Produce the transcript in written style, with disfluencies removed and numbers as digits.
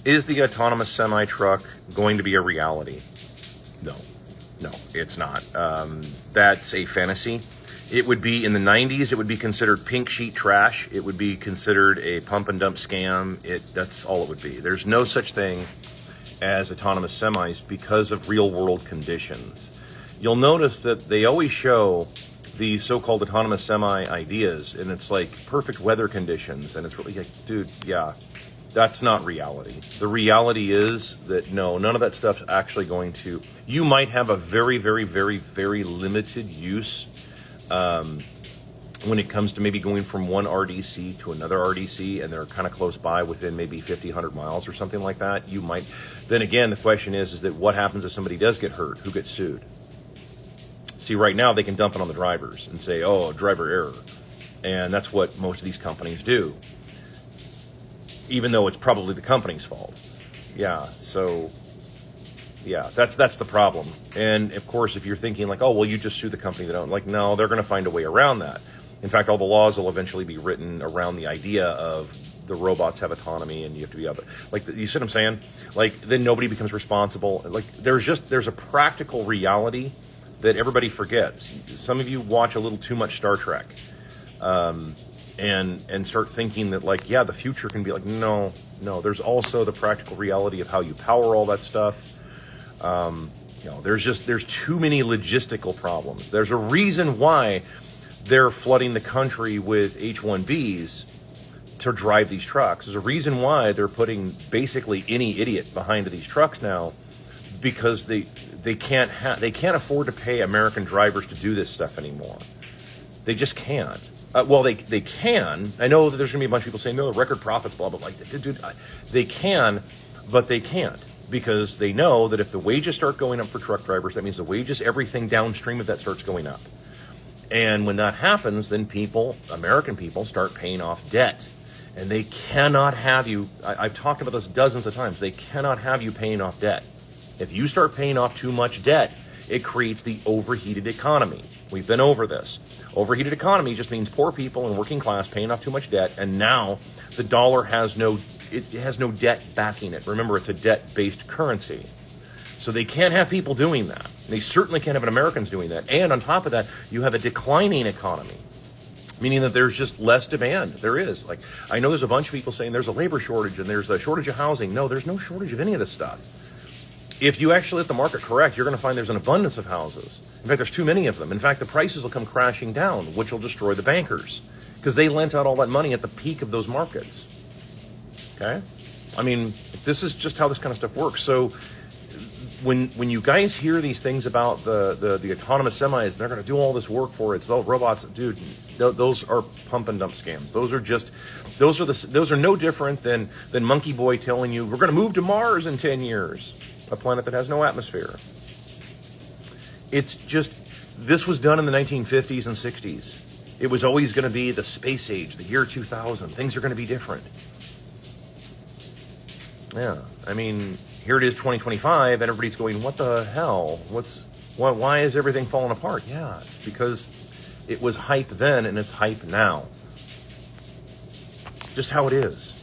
Is the autonomous semi-truck going to be a reality? No. No, it's not. That's a fantasy. It would be, in the 90s, it would be considered pink sheet trash. It would be considered a pump and dump scam. That's all it would be. There's no such thing as autonomous semis because of real world conditions. You'll notice that they always show these so-called autonomous semi ideas, and it's like perfect weather conditions, and it's really like, dude, yeah, that's not reality. The reality is that no, none of that stuff's actually going to. You might have a very, very, very, very limited use when it comes to maybe going from one RDC to another RDC, and they're kind of close by within maybe 50, 100 miles or something like that. You might. Then again, the question is that what happens if somebody does get hurt? Who gets sued? See, right now they can dump it on the drivers and say, oh, driver error. And that's what most of these companies do, even though it's probably the company's fault. Yeah, so, yeah, that's the problem. And, of course, if you're thinking like, oh, well, you just sue the company that don't, like, no, they're going to find a way around that. In fact, all the laws will eventually be written around the idea of the robots have autonomy and you have to be able to, like, you see what I'm saying? Like, then nobody becomes responsible. Like, there's a practical reality that everybody forgets. Some of you watch a little too much Star Trek, and start thinking that, like, yeah, the future can be like, no. There's also the practical reality of how you power all that stuff. There's too many logistical problems. There's a reason why they're flooding the country with H-1Bs to drive these trucks. There's a reason why they're putting basically any idiot behind these trucks now, because they can't afford to pay American drivers to do this stuff anymore. They just can't. Well, they can. I know that there's going to be a bunch of people saying, no, the record profits, blah, blah, blah. Dude, they can, but they can't, because they know that if the wages start going up for truck drivers, that means the wages, everything downstream of that starts going up. And when that happens, then American people, start paying off debt. And they cannot have you, I've talked about this dozens of times, they cannot have you paying off debt. If you start paying off too much debt, it creates the overheated economy. We've been over this. Overheated economy just means poor people and working class paying off too much debt, and now the dollar has no debt backing it. Remember, it's a debt-based currency. So they can't have people doing that. They certainly can't have Americans doing that. And on top of that, you have a declining economy, meaning that there's just less demand. There is. Like, I know there's a bunch of people saying there's a labor shortage and there's a shortage of housing. No, there's no shortage of any of this stuff. If you actually let the market correct, you're going to find there's an abundance of houses. In fact, there's too many of them. In fact, the prices will come crashing down, which will destroy the bankers, because they lent out all that money at the peak of those markets. Okay? I mean, this is just how this kind of stuff works. So when you guys hear these things about the autonomous semis, they're going to do all this work for it, it's robots, dude, those are pump and dump scams. Those are no different than Monkey Boy telling you we're going to move to Mars in 10 years. A planet that has no atmosphere. It's just, this was done in the 1950s and 60s. It was always going to be the space age, the year 2000. Things are going to be different. Yeah, I mean, here it is 2025, and everybody's going, what the hell? Why is everything falling apart? Yeah, it's because it was hype then, and it's hype now. Just how it is.